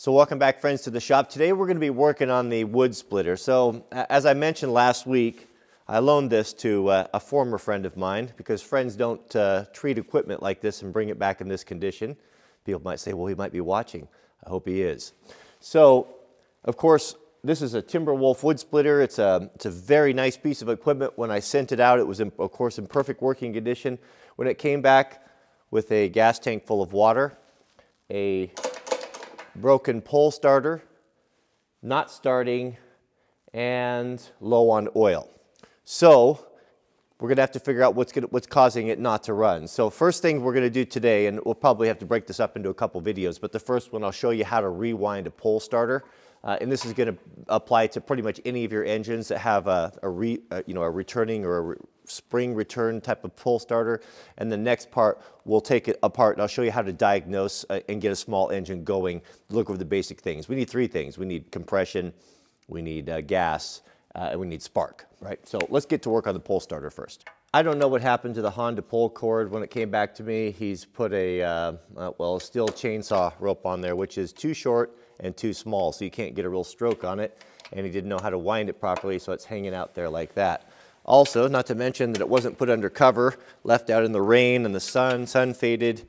So welcome back, friends, to the shop. Today we're going to be working on the wood splitter. So as I mentioned last week, I loaned this to a former friend of mine because friends don't treat equipment like this and bring it back in this condition. People might say, well, he might be watching. I hope he is. So, of course, this is a Timberwolf wood splitter. It's a very nice piece of equipment. When I sent it out, it was, of course, in perfect working condition. When it came back with a gas tank full of water, a broken pole starter, not starting, and low on oil. So we're going to have to figure out what's causing it not to run. So first thing we're going to do today, and we'll probably have to break this up into a couple videos, but the first one I'll show you how to rewind a pole starter. And this is going to apply to pretty much any of your engines that have a returning or a spring return type of pole starter. And the next part, we'll take it apart and I'll show you how to diagnose and get a small engine going. Look over the basic things. We need three things. We need compression, we need gas, and we need spark, right? So let's get to work on the pole starter first. I don't know what happened to the Honda pole cord when it came back to me. He's put a steel chainsaw rope on there, which is too short and too small, so you can't get a real stroke on it. And he didn't know how to wind it properly, so it's hanging out there like that. Also, not to mention that it wasn't put under cover, left out in the rain and the sun faded.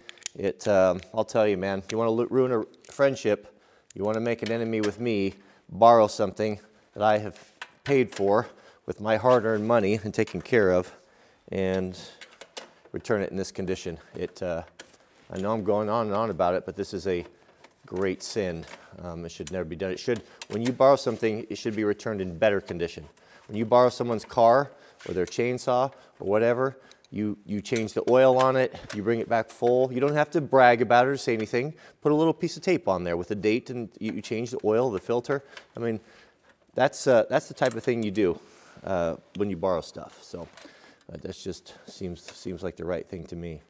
I'll tell you, man, if you want to ruin a friendship, you want to make an enemy with me, borrow something that I have paid for with my hard-earned money and taken care of, and return it in this condition. I know I'm going on and on about it, but this is a great sin. It should never be done. When you borrow something, it should be returned in better condition. When you borrow someone's car or their chainsaw or whatever, you change the oil on it, you bring it back full. You don't have to brag about it or say anything. Put a little piece of tape on there with a date, and you change the oil, the filter. I mean, that's the type of thing you do when you borrow stuff. So that just seems like the right thing to me.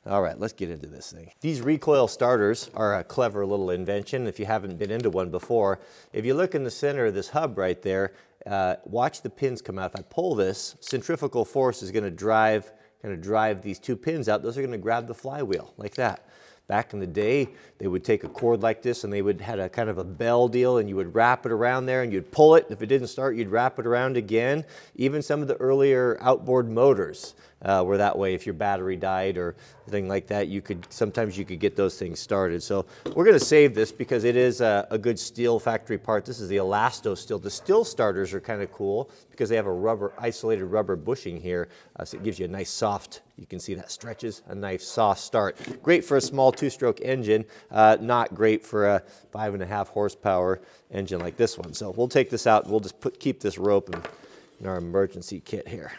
All right, let's get into this thing. These recoil starters are a clever little invention if you haven't been into one before. If you look in the center of this hub right there, watch the pins come out. If I pull this, centrifugal force is going to drive these two pins out. Those are going to grab the flywheel like that. Back in the day, they would take a cord like this and they would had a kind of a bell deal, and you would wrap it around there and you'd pull it. If it didn't start, you'd wrap it around again. Even some of the earlier outboard motors were that way. If your battery died or anything like that, sometimes you could get those things started. So we're going to save this because it is a good steel factory part. This is the elasto steel. The steel starters are kind of cool because they have a isolated rubber bushing here, so it gives you a nice soft, you can see that stretches, a nice soft start. Great for a small two-stroke engine, not great for a 5.5 horsepower engine like this one. So we'll take this out and we'll just keep this rope in our emergency kit here.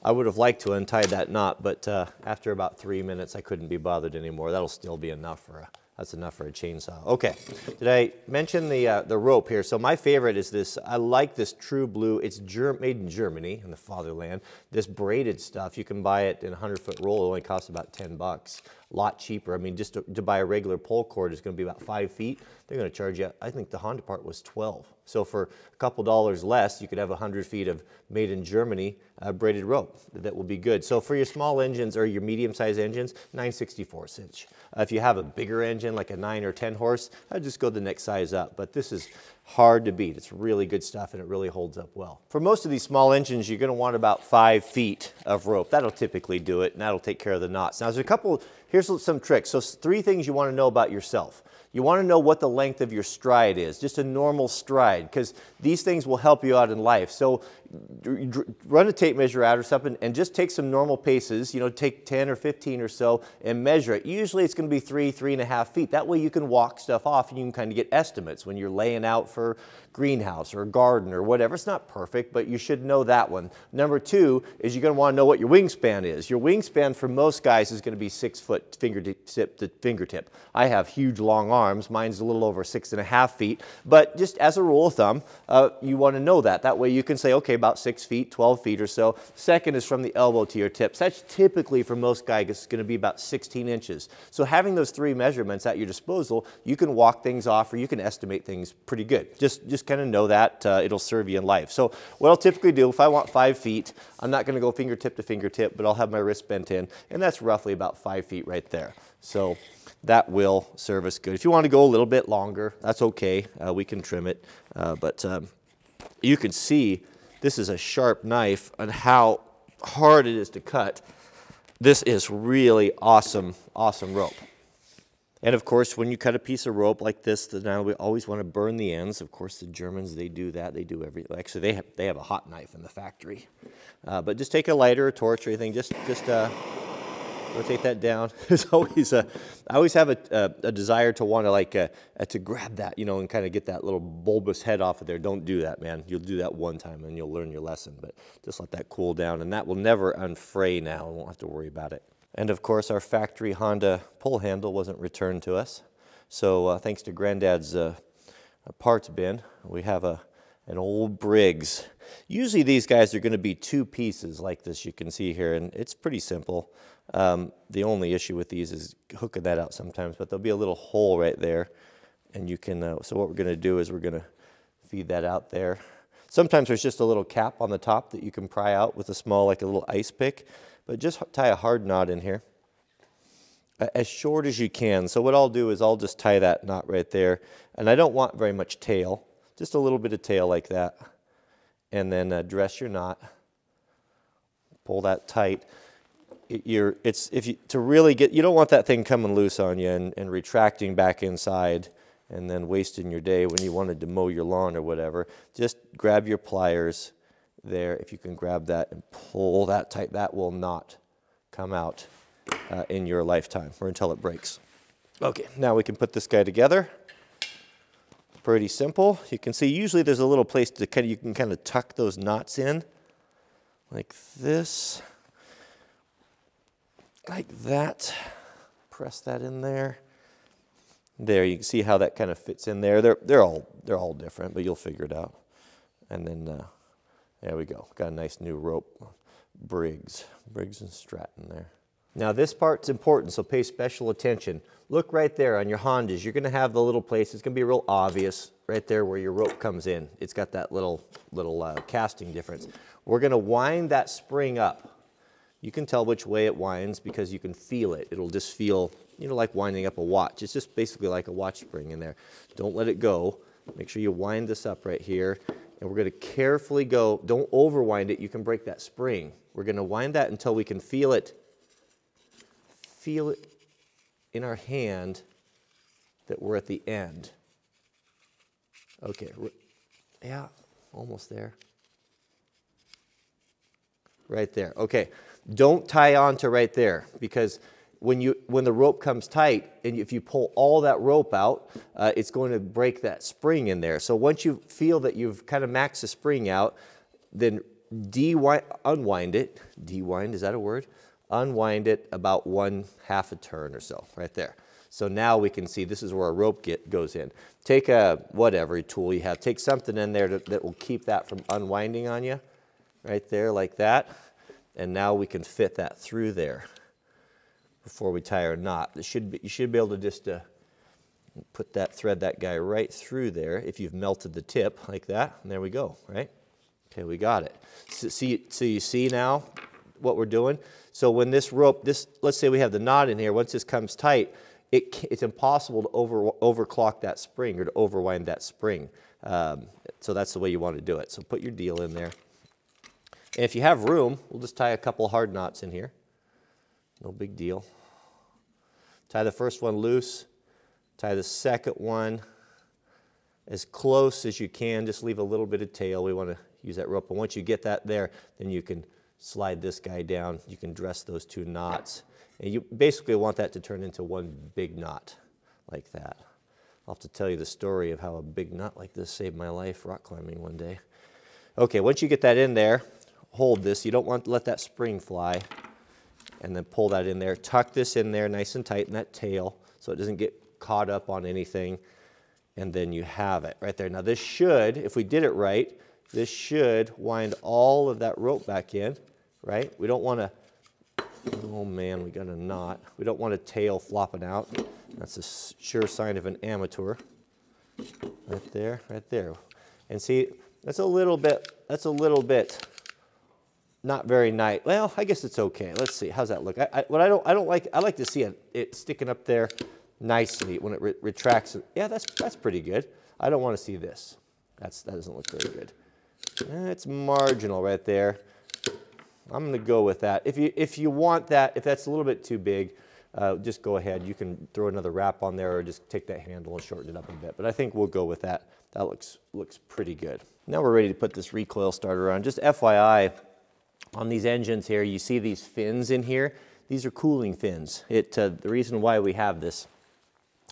I would have liked to untie that knot, but after about 3 minutes, I couldn't be bothered anymore. That'll still be enough for that's enough for a chainsaw. Okay, did I mention the rope here? So my favorite is this. I like this True Blue. It's made in Germany, in the fatherland. This braided stuff, you can buy it in a 100-foot roll. It only costs about 10 bucks. A lot cheaper. I mean, just to buy a regular pole cord is going to be about 5 feet. They're going to charge you, I think the Honda part was 12. So for a couple dollars less, you could have 100 feet of made in Germany braided rope. That will be good. So for your small engines or your medium-sized engines, 9/64 inch. If you have a bigger engine, like a 9 or 10 horse, I'd just go the next size up. But this is hard to beat. It's really good stuff and it really holds up well. For most of these small engines, you're going to want about 5 feet of rope. That'll typically do it, and that'll take care of the knots. Now, here's some tricks. So 3 things you want to know about yourself. You want to know what the length of your stride is, just a normal stride, because these things will help you out in life. So run a tape measure out or something and just take some normal paces, take 10 or 15 or so and measure it. Usually it's going to be 3.5 feet. That way you can walk stuff off and you can kind of get estimates when you're laying out for greenhouse or a garden or whatever. It's not perfect, but you should know that one. Number 2 is you're going to want to know what your wingspan is. Your wingspan for most guys is going to be 6 foot fingertip to fingertip. I have huge long arms. Mine's a little over 6.5 feet, but just as a rule of thumb, you want to know that. That way you can say, okay, about 6 feet, 12 feet or so. Second is from the elbow to your tips. That's typically for most guys is going to be about 16 inches. So having those 3 measurements at your disposal, you can walk things off or you can estimate things pretty good. Just kind of know that. It'll serve you in life. So what I'll typically do, if I want 5 feet, I'm not going to go fingertip to fingertip, but I'll have my wrist bent in, and that's roughly about 5 feet right there. So that will serve us good. If you want to go a little bit longer, that's okay. We can trim it. But you can see this is a sharp knife and how hard it is to cut. This is really awesome, awesome rope. And of course, when you cut a piece of rope like this, now we always want to burn the ends. Of course, the Germans, they do that. They do everything. Actually, they have a hot knife in the factory. But just take a lighter, a torch, or anything. Just rotate that down. There's always I always have a desire to want to to grab that, you know, and kind of get that little bulbous head off of there. Don't do that, man. You'll do that one time and you'll learn your lesson. But just let that cool down, and that will never unfray now. We won't have to worry about it. And of course, our factory Honda pull handle wasn't returned to us. So thanks to Granddad's parts bin, we have an old Briggs. Usually these guys are going to be two pieces like this, you can see here, and it's pretty simple. The only issue with these is hooking that out sometimes, but there'll be a little hole right there, and you can, so what we're going to do is we're going to feed that out there. Sometimes there's just a little cap on the top that you can pry out with a small, like a little ice pick. But just tie a hard knot in here, as short as you can. So what I'll do is I'll just tie that knot right there. And I don't want very much tail, just a little bit of tail like that. And then dress your knot, pull that tight. You don't want that thing coming loose on you and retracting back inside and then wasting your day when you wanted to mow your lawn or whatever. Just grab your pliers there. If you can grab that and pull that tight, that will not come out in your lifetime or until it breaks. Okay, now we can put this guy together. Pretty simple. You can see usually there's a little place to you can kind of tuck those knots in like this, like that. Press that in there. There, you can see how that kind of fits in there. They're all different, but you'll figure it out. And then there we go. Got a nice new rope. Briggs and Stratton there. Now this part's important, so pay special attention. Look right there on your Hondas. You're going to have the little place. It's going to be real obvious right there where your rope comes in. It's got that little casting difference. We're going to wind that spring up. You can tell which way it winds because you can feel it. It'll just feel, you know, like winding up a watch. It's just basically like a watch spring in there. Don't let it go. Make sure you wind this up right here. And we're going to carefully go, don't overwind it, you can break that spring. We're going to wind that until we can feel it in our hand that we're at the end. Okay, yeah, almost there. Right there, okay. Don't tie on to right there because when the rope comes tight and if you pull all that rope out, it's going to break that spring in there. So once you feel that you've kind of maxed the spring out, then unwind it. De-wind, is that a word? Unwind it about 1/2 a turn or so, right there. So now we can see this is where our rope goes in. Take whatever tool you have. Take something in there that will keep that from unwinding on you, right there like that. And now we can fit that through there before we tie our knot. You should be able to just thread that guy right through there if you've melted the tip like that. And there we go, right? Okay, we got it. So you see now what we're doing? So when this rope, let's say we have the knot in here, once this comes tight, it's impossible to overclock that spring or to overwind that spring. So that's the way you want to do it. So put your deal in there. And if you have room, we'll just tie a couple hard knots in here. No big deal. Tie the first one loose. Tie the second one as close as you can. Just leave a little bit of tail. We want to use that rope. And once you get that there, then you can slide this guy down. You can dress those two knots. And you basically want that to turn into one big knot like that. I'll have to tell you the story of how a big knot like this saved my life rock climbing one day. Okay, once you get that in there, hold this. You don't want to let that spring fly. And then pull that in there. Tuck this in there nice and tight in that tail so it doesn't get caught up on anything. And then you have it right there. Now this should, if we did it right, this should wind all of that rope back in, right? We don't want to, oh man, we got a knot. We don't want a tail flopping out. That's a sure sign of an amateur. Right there, right there. And see, that's a little bit not very nice. Well, I guess it's okay. Let's see. How's that look? I like to see it sticking up there nicely when it retracts. Yeah, that's pretty good. I don't want to see this. That doesn't look very good. It's marginal right there. I'm going to go with that. If you want that, if that's a little bit too big, just go ahead. You can throw another wrap on there or just take that handle and shorten it up a bit. But I think we'll go with that. That looks pretty good. Now we're ready to put this recoil starter on. Just FYI, on these engines here, you see these fins in here. These are cooling fins. The reason why we have this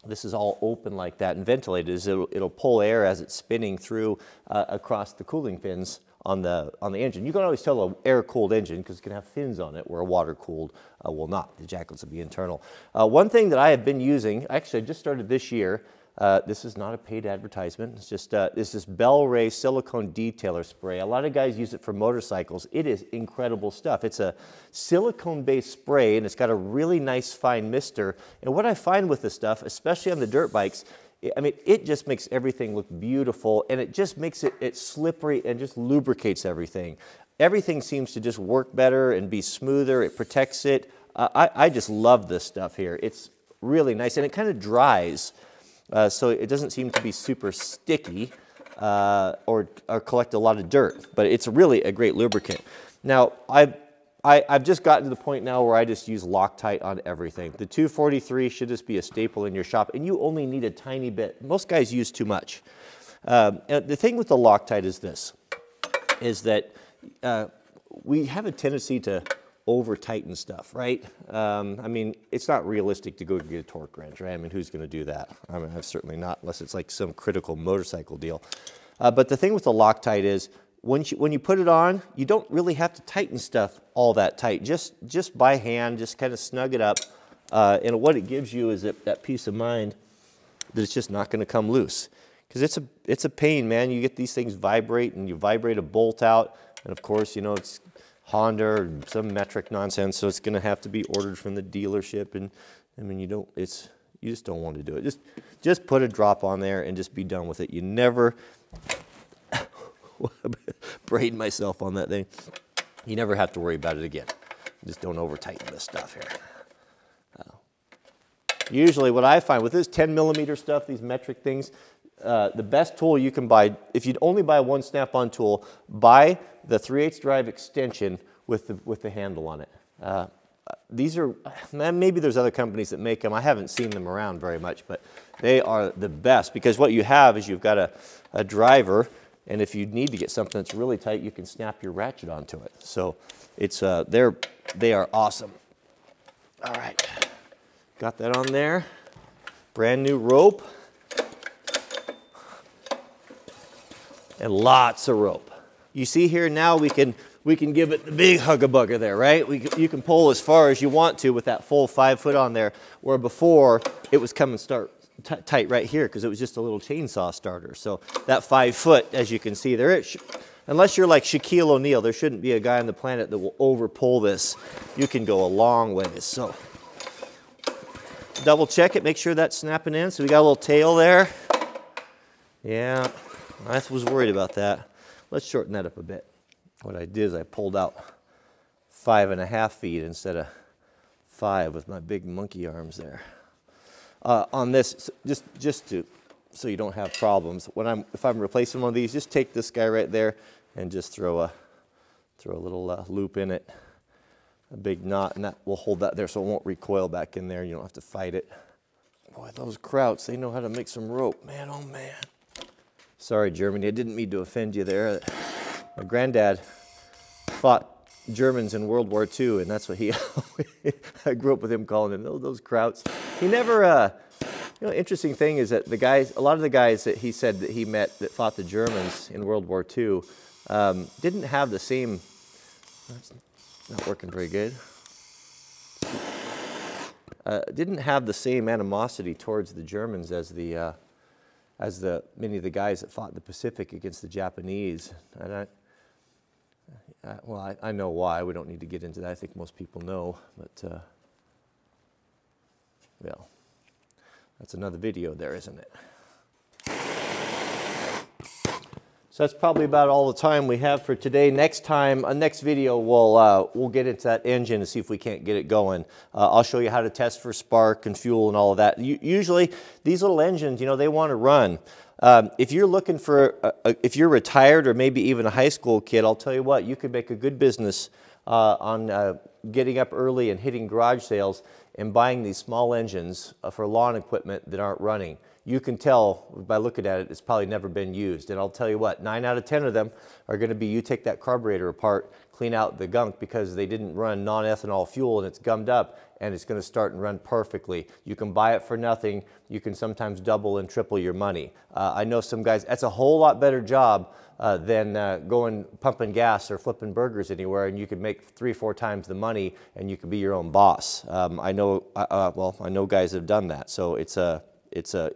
is all open like that and ventilated is it'll pull air as it's spinning through across the cooling fins on the engine. You can always tell an air-cooled engine because it can have fins on it, where a water-cooled will not. The jackets will be internal. One thing that I have been using, actually I just started this year, this is not a paid advertisement, it's just this Bell Ray silicone detailer spray. A lot of guys use it for motorcycles. It is incredible stuff. It's a silicone-based spray and it's got a really nice fine mister. And what I find with this stuff, especially on the dirt bikes, I mean, it just makes everything look beautiful, and it just makes it slippery and just lubricates everything. Everything seems to just work better and be smoother. It protects it. I just love this stuff here. It's really nice, and it kind of dries, so it doesn't seem to be super sticky or collect a lot of dirt, but it's really a great lubricant. Now, I've just gotten to the point now where I just use Loctite on everything. The 243 should just be a staple in your shop, and you only need a tiny bit. Most guys use too much. And the thing with the Loctite is this, is that we have a tendency to over-tighten stuff, right? I mean, it's not realistic to go get a torque wrench, right? I mean, who's going to do that? I mean, I've certainly not, unless it's like some critical motorcycle deal. But the thing with the Loctite is, when you put it on, you don't really have to tighten stuff all that tight. Just by hand, just kind of snug it up. And what it gives you is that peace of mind that it's just not going to come loose. Because it's a pain, man. You get these things vibrate, and you vibrate a bolt out. And of course, you know, it's Honda or some metric nonsense, so it's going to have to be ordered from the dealership. And I mean, you just don't want to do it. Just put a drop on there and just be done with it. You never braid myself on that thing. You never have to worry about it again. Just don't over tighten this stuff here. Usually what I find with this 10mm stuff, these metric things, the best tool you can buy, if you'd only buy one snap-on tool, buy the 3/8 drive extension with the handle on it. These are, maybe there's other companies that make them. I haven't seen them around very much, but they are the best, because what you have is you've got a driver, and if you need to get something that's really tight, you can snap your ratchet onto it. So it's they are awesome. All right, got that on there. Brand new rope. And lots of rope. You see here now we can give it the big hugga-bugger there, right? You can pull as far as you want to with that full 5 foot on there, where before it was coming tight right here because it was just a little chainsaw starter. So that 5 foot, as you can see there, unless you're like Shaquille O'Neal, there shouldn't be a guy on the planet that will over pull this. You can go a long ways. So double check it, make sure that's snapping in. So we got a little tail there. Yeah, I was worried about that. Let's shorten that up a bit. What I did is I pulled out 5.5 feet instead of 5 with my big monkey arms there. On this, so you don't have problems. If I'm replacing one of these, just take this guy right there and just throw a little loop in it, a big knot, and that will hold that there so it won't recoil back in there. You don't have to fight it. Boy, those Krauts, they know how to make some rope. Man, oh man. Sorry, Germany, I didn't mean to offend you there. My granddad fought Germans in World War II, and that's what I grew up with him calling them those Krauts. He never, interesting thing is that a lot of the guys that he said that he met that fought the Germans in World War II didn't have the same, that's not working very good, didn't have the same animosity towards the Germans as many of the guys that fought in the Pacific against the Japanese. And I know why. We don't need to get into that. I think most people know, but well, that's another video there, isn't it? So that's probably about all the time we have for today. Next time, next video, we'll get into that engine and see if we can't get it going. I'll show you how to test for spark and fuel and all of that. Usually, these little engines, you know, they want to run. If you're looking for, if you're retired or maybe even a high school kid, I'll tell you what, you could make a good business on getting up early and hitting garage sales and buying these small engines for lawn equipment that aren't running. You can tell by looking at it, it's probably never been used. And I'll tell you what, 9 out of 10 of them are going to be, you take that carburetor apart, clean out the gunk because they didn't run non-ethanol fuel and it's gummed up, and it's going to start and run perfectly. You can buy it for nothing. You can sometimes double and triple your money. I know some guys, that's a whole lot better job than going pumping gas or flipping burgers anywhere, and you could make 3 or 4 times the money and you could be your own boss. I know guys that have done that. So it's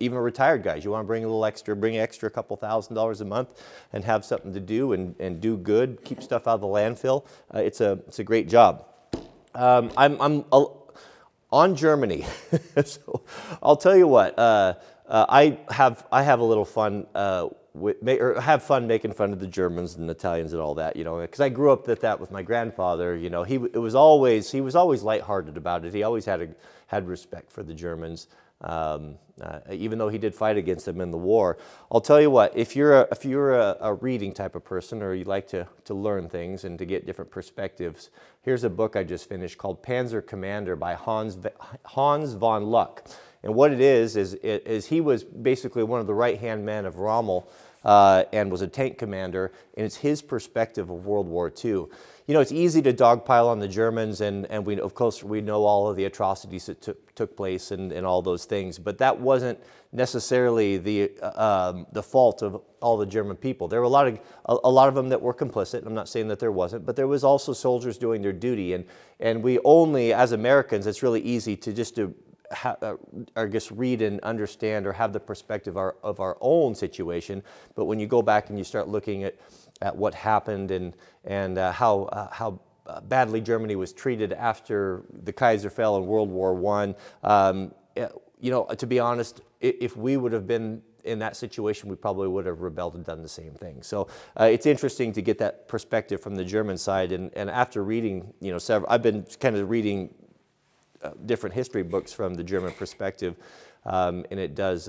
even retired guys. You want to bring a little extra, bring extra couple $1,000s a month and have something to do and do good, keep stuff out of the landfill. It's a great job. I'm on Germany. So I'll tell you what, I have a little fun have fun making fun of the Germans and Italians and all that, you know, because I grew up with that with my grandfather. You know, he was always lighthearted about it. He always had respect for the Germans. Even though he did fight against them in the war. I'll tell you what, if you're a reading type of person, or you like to learn things and to get different perspectives, here's a book I just finished called Panzer Commander by Hans von Luck. And what it is he was basically one of the right-hand men of Rommel and was a tank commander, and it's his perspective of World War II. You know, it's easy to dogpile on the Germans, and we, of course, we know all of the atrocities that took place and all those things, but that wasn't necessarily the fault of all the German people. There were a lot of them that were complicit. I'm not saying that there wasn't, but there was also soldiers doing their duty, and we only, as Americans, it's really easy to just or just read and understand or have the perspective of our own situation, but when you go back and you start looking at what happened and how badly Germany was treated after the Kaiser fell in World War I. You know, to be honest, if we would have been in that situation, we probably would have rebelled and done the same thing. So it's interesting to get that perspective from the German side. And after reading, you know, I've been kind of reading different history books from the German perspective, and it does,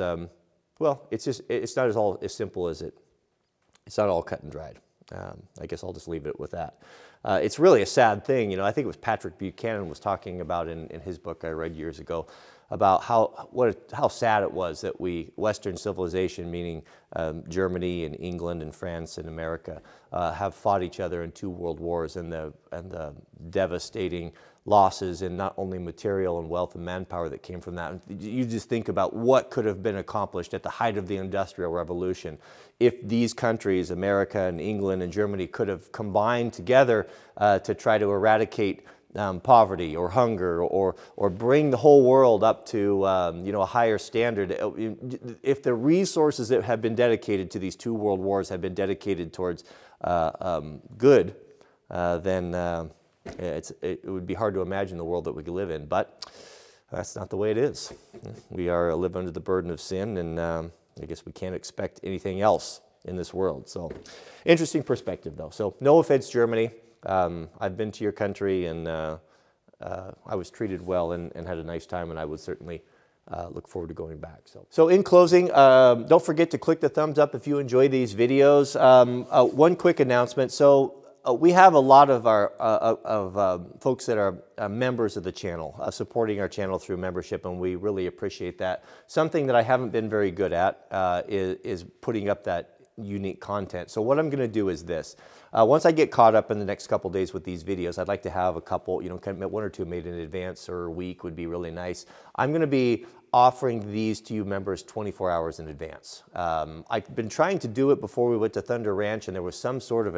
well, it's not all as simple as it's not all cut and dried. I guess I'll just leave it with that. It's really a sad thing. You know, I think it was Patrick Buchanan was talking about in his book I read years ago about how sad it was that Western civilization, meaning Germany and England and France and America, have fought each other in 2 world wars, and the devastating losses in not only material and wealth and manpower that came from that. You just think about what could have been accomplished at the height of the Industrial Revolution if these countries, America and England and Germany, could have combined together to try to eradicate poverty or hunger or bring the whole world up to you know, a higher standard. If the resources that have been dedicated to these 2 world wars have been dedicated towards good, then it would be hard to imagine the world that we could live in, but that's not the way it is. We live under the burden of sin, and I guess we can't expect anything else in this world. So, interesting perspective, though. So, no offense, Germany. I've been to your country, and I was treated well and had a nice time, and I would certainly look forward to going back. So in closing, don't forget to click the thumbs up if you enjoy these videos. One quick announcement. So we have a lot of our folks that are members of the channel, supporting our channel through membership, and we really appreciate that. Something that I haven't been very good at is putting up that unique content. So what I'm going to do is this. Once I get caught up in the next couple days with these videos, I'd like to have a couple, you know, kind of 1 or 2 made in advance, or a week would be really nice. I'm going to be offering these to you members 24 hours in advance. I've been trying to do it before we went to Thunder Ranch, and there was some sort of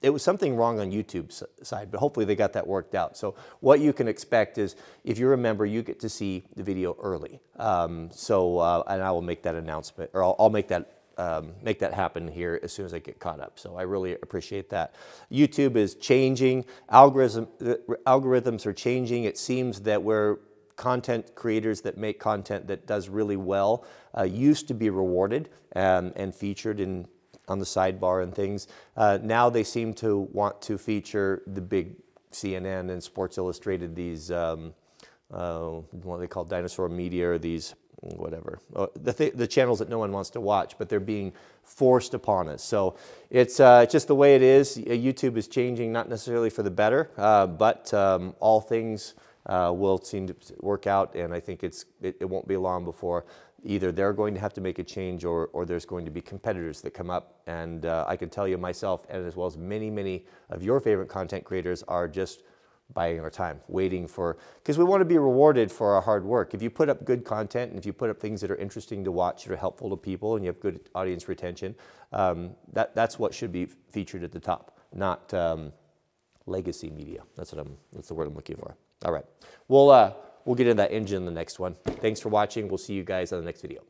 it was something wrong on YouTube's side, but hopefully they got that worked out. So what you can expect is, if you're a member, you get to see the video early. And I will make that announcement, or I'll make that happen here as soon as I get caught up. So I really appreciate that. YouTube is changing. Algorithms are changing. It seems that we're content creators that make content that does really well used to be rewarded and featured in on the sidebar and things. Now they seem to want to feature the big CNN and Sports Illustrated, these what they call dinosaur media, or these whatever, the channels that no one wants to watch, but they're being forced upon us. So it's just the way it is. YouTube is changing, not necessarily for the better, but all things will seem to work out, and I think it won't be long before either they're going to have to make a change, or there's going to be competitors that come up. And I can tell you myself, and as well as many, many of your favorite content creators, are just biding our time, waiting for, because we want to be rewarded for our hard work. If you put up good content, and if you put up things that are interesting to watch, that are helpful to people, and you have good audience retention, that's what should be featured at the top, not legacy media. That's the word I'm looking for. All right, we'll get into that engine in the next one. Thanks for watching. We'll see you guys on the next video.